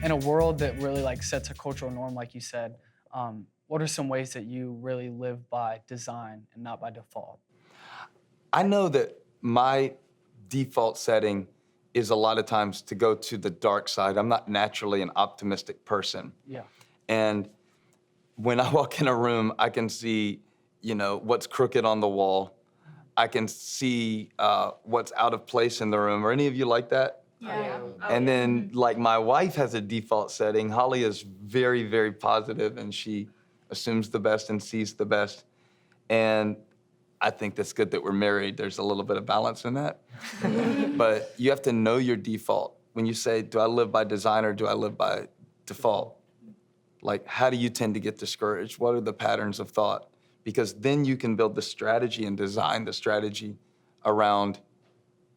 in a world that really like sets a cultural norm, like you said, what are some ways that you really live by design and not by default? I know that my default setting is a lot of times to go to the dark side. I'm not naturally an optimistic person. Yeah. And when I walk in a room, I can see, what's crooked on the wall. I can see what's out of place in the room. Are any of you like that? Yeah. And then, like, my wife has a default setting. Holly is very, very positive, and she assumes the best and sees the best. And I think that's good that we're married. There's a little bit of balance in that. But you have to know your default. When you say, do I live by design or do I live by default? Like, how do you tend to get discouraged? What are the patterns of thought? Because then you can build the strategy and design the strategy around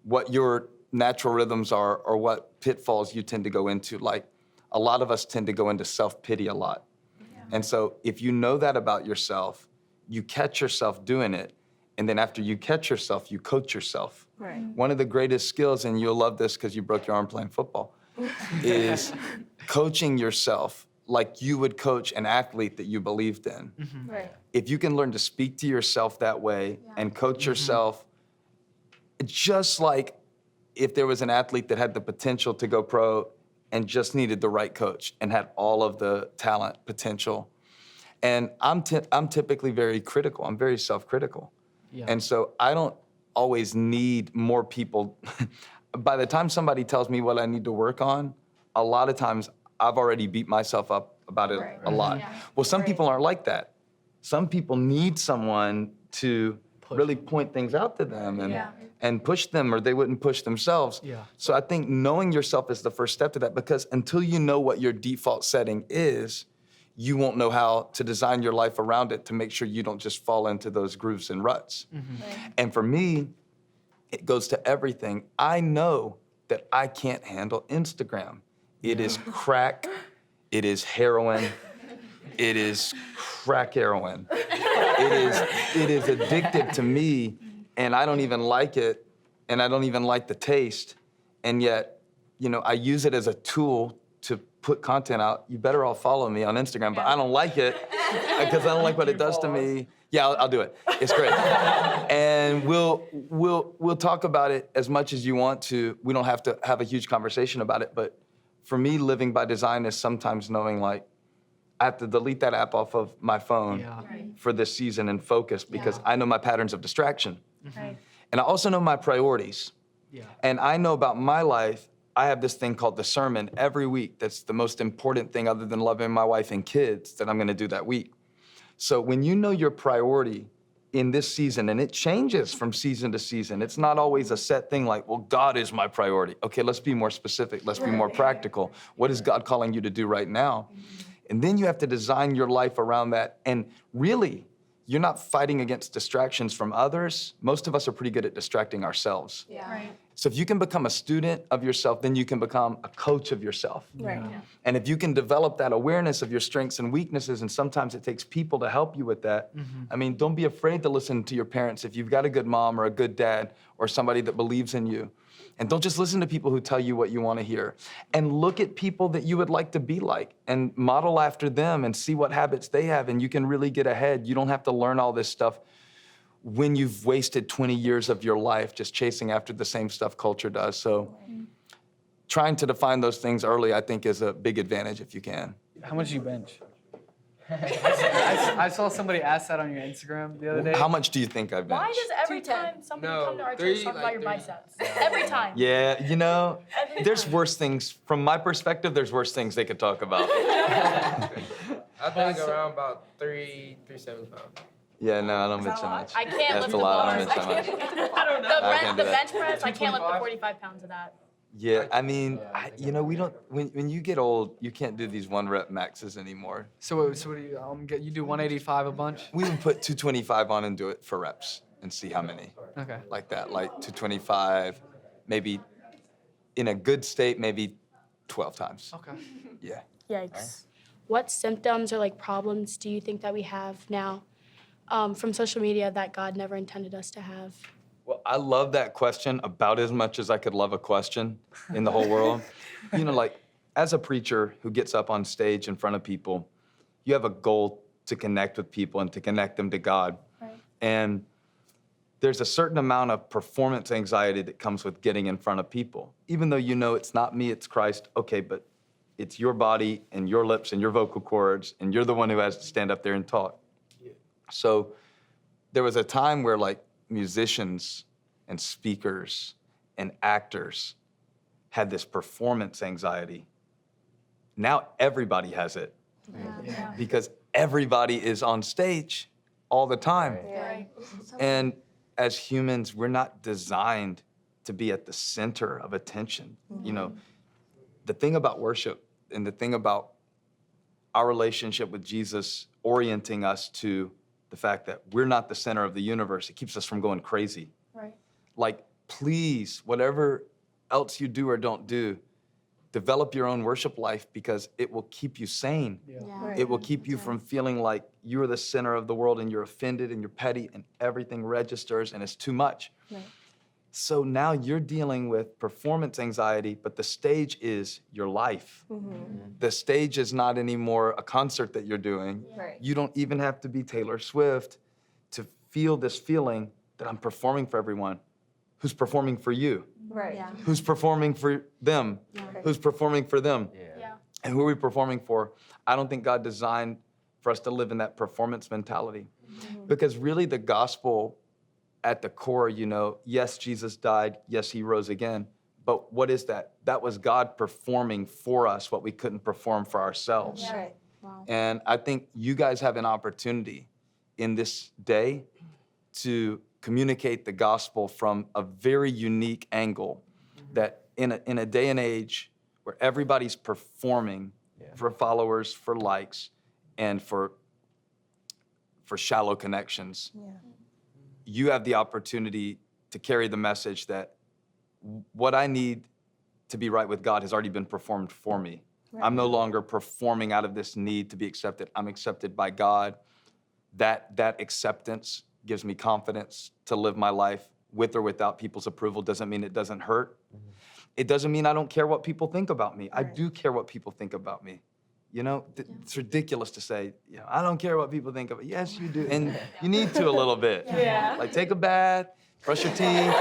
what your natural rhythms are or what pitfalls you tend to go into. Like, a lot of us tend to go into self-pity a lot. Yeah. And so if you know that about yourself, you catch yourself doing it. And then after you catch yourself, you coach yourself. Right. One of the greatest skills, and you'll love this because you broke your arm playing football, is coaching yourself like you would coach an athlete that you believed in. Mm-hmm. Right. If you can learn to speak to yourself that way and coach yourself, just like if there was an athlete that had the potential to go pro and just needed the right coach and had all of the talent potential. And I'm typically very critical. I'm very self-critical. Yeah. And so I don't always need more people. By the time somebody tells me what I need to work on, a lot of times I've already beat myself up about it a lot. Yeah. Well, some people aren't like that. Some people need someone to really point things out to them and push them, or they wouldn't push themselves. Yeah. So I think knowing yourself is the first step to that, because until you know what your default setting is, you won't know how to design your life around it to make sure you don't just fall into those grooves and ruts. Mm-hmm. Right. And for me, it goes to everything. I know that I can't handle Instagram. It is crack, it is heroin, it is crack heroin. It is addictive to me, and I don't even like it, and I don't even like the taste. And yet, I use it as a tool to put content out. You better all follow me on Instagram, but I don't like it because I don't like what it does to me. Yeah, I'll do it. It's great. And we'll talk about it as much as you want to. We don't have to have a huge conversation about it, but for me, living by design is sometimes knowing, like, I have to delete that app off of my phone for this season and focus, because I know my patterns of distraction. Right. And I also know my priorities. Yeah. And I know about my life, I have this thing called the sermon every week. That's the most important thing other than loving my wife and kids that I'm gonna do that week. So when you know your priority in this season, and it changes from season to season, it's not always a set thing like, well, God is my priority. Okay, let's be more specific. Let's be more practical. What is God calling you to do right now? And then you have to design your life around that. And really, you're not fighting against distractions from others. Most of us are pretty good at distracting ourselves. Yeah. Right. So if you can become a student of yourself, then you can become a coach of yourself. Right. Yeah. And if you can develop that awareness of your strengths and weaknesses, and sometimes it takes people to help you with that. I mean, don't be afraid to listen to your parents if you've got a good mom or a good dad or somebody that believes in you. And don't just listen to people who tell you what you want to hear. And look at people that you would like to be like and model after them and see what habits they have, and you can really get ahead. You don't have to learn all this stuff when you've wasted 20 years of your life just chasing after the same stuff culture does. So trying to define those things early, I think, is a big advantage if you can. How much do you bench? I saw somebody ask that on your Instagram the other day. How much do you think I've Why benched? does every time somebody come to our church three, talk about like your three. biceps? Every time. Yeah, Every there's time. worse things. From my perspective, there's worse things they could talk about. I think around about 375. Yeah, no, I don't bench that much. I can't That's lift a the lot. I bars. don't bench that much. I don't know. I can't do The that. bench press, I can't lift the 225? 45 pounds of that. Yeah, I mean, we don't. When you get old, you can't do these 1-rep maxes anymore. So what do you you do 185 a bunch? We would put 225 on and do it for reps and see how many. Okay. Like that, like 225, maybe in a good state, maybe 12 times. Okay. Yeah. Yikes. What symptoms or like problems do you think that we have now from social media that God never intended us to have? Well, I love that question about as much as I could love a question in the whole world. Like, as a preacher who gets up on stage in front of people, you have a goal to connect with people and to connect them to God. Right. And there's a certain amount of performance anxiety that comes with getting in front of people. Even though you know it's not me, it's Christ, okay, but it's your body and your lips and your vocal cords, and you're the one who has to stand up there and talk. Yeah. So there was a time where like musicians and speakers and actors had this performance anxiety. Now everybody has it because everybody is on stage all the time. Right. And as humans, we're not designed to be at the center of attention. You know, the thing about worship and the thing about our relationship with Jesus orienting us to the fact that we're not the center of the universe, it keeps us from going crazy. Right. Like, please, whatever else you do or don't do, develop your own worship life because it will keep you sane. Yeah. It will keep you from feeling like you're the center of the world and you're offended and you're petty and everything registers and it's too much. Right. So now you're dealing with performance anxiety, but the stage is your life. The stage is not anymore a concert that you're doing. Right. You don't even have to be Taylor Swift to feel this feeling that I'm performing for everyone. Who's performing for you? Right. Yeah. Who's performing for them? Who's performing for them? Yeah. And who are we performing for? I don't think God designed for us to live in that performance mentality. Because really the gospel at the core, you know, yes, Jesus died. Yes, he rose again. But what is that? That was God performing for us what we couldn't perform for ourselves. Yeah. Right. Wow. And I think you guys have an opportunity in this day to communicate the gospel from a very unique angle that in a day and age where everybody's performing for followers, for likes, and for shallow connections, you have the opportunity to carry the message that what I need to be right with God has already been performed for me. Right. I'm no longer performing out of this need to be accepted. I'm accepted by God. That acceptance gives me confidence to live my life with or without people's approval. Doesn't mean it doesn't hurt. It doesn't mean I don't care what people think about me. I do care what people think about me. You know, it's ridiculous to say, you know, I don't care what people think of it. Yes, you do. And you need to a little bit. Yeah. Like take a bath, brush your teeth,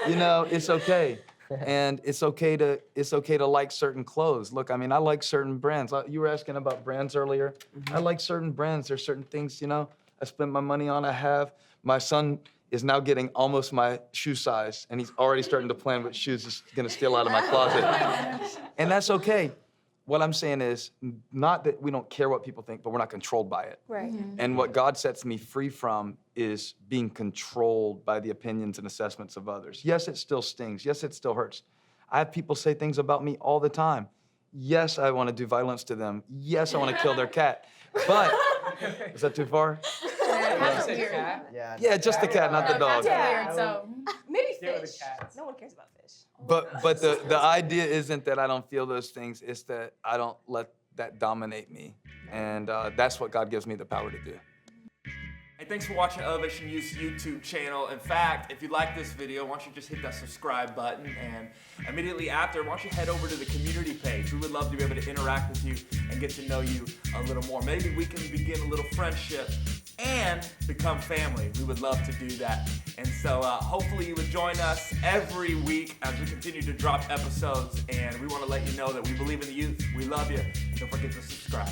you know, it's okay. And it's okay to like certain clothes. Look, I mean, I like certain brands. You were asking about brands earlier. I like certain brands. There's certain things, you know, I spend my money on, I have. My son is now getting almost my shoe size, and he's already starting to plan what shoes he's gonna steal out of my closet. And that's okay. What I'm saying is not that we don't care what people think, but we're not controlled by it. Right. And what God sets me free from is being controlled by the opinions and assessments of others. Yes, it still stings. Yes, it still hurts. I have people say things about me all the time. Yes, I want to do violence to them. Yes, I want to kill their cat. But, is that too far? Cats are weird. Yeah, just the cat, not the dog. Cats are weird, so. Maybe Stay with the fish. cats. No one cares about fish. But the idea isn't that I don't feel those things. It's that I don't let that dominate me. And that's what God gives me the power to do. Hey, thanks for watching Elevation Youth's YouTube channel. In fact, if you like this video, why don't you just hit that subscribe button, and immediately after, why don't you head over to the community page. We would love to be able to interact with you and get to know you a little more. Maybe we can begin a little friendship and become family. We would love to do that. And so hopefully you would join us every week as we continue to drop episodes, and we want to let you know that we believe in the youth. We love you. Don't forget to subscribe.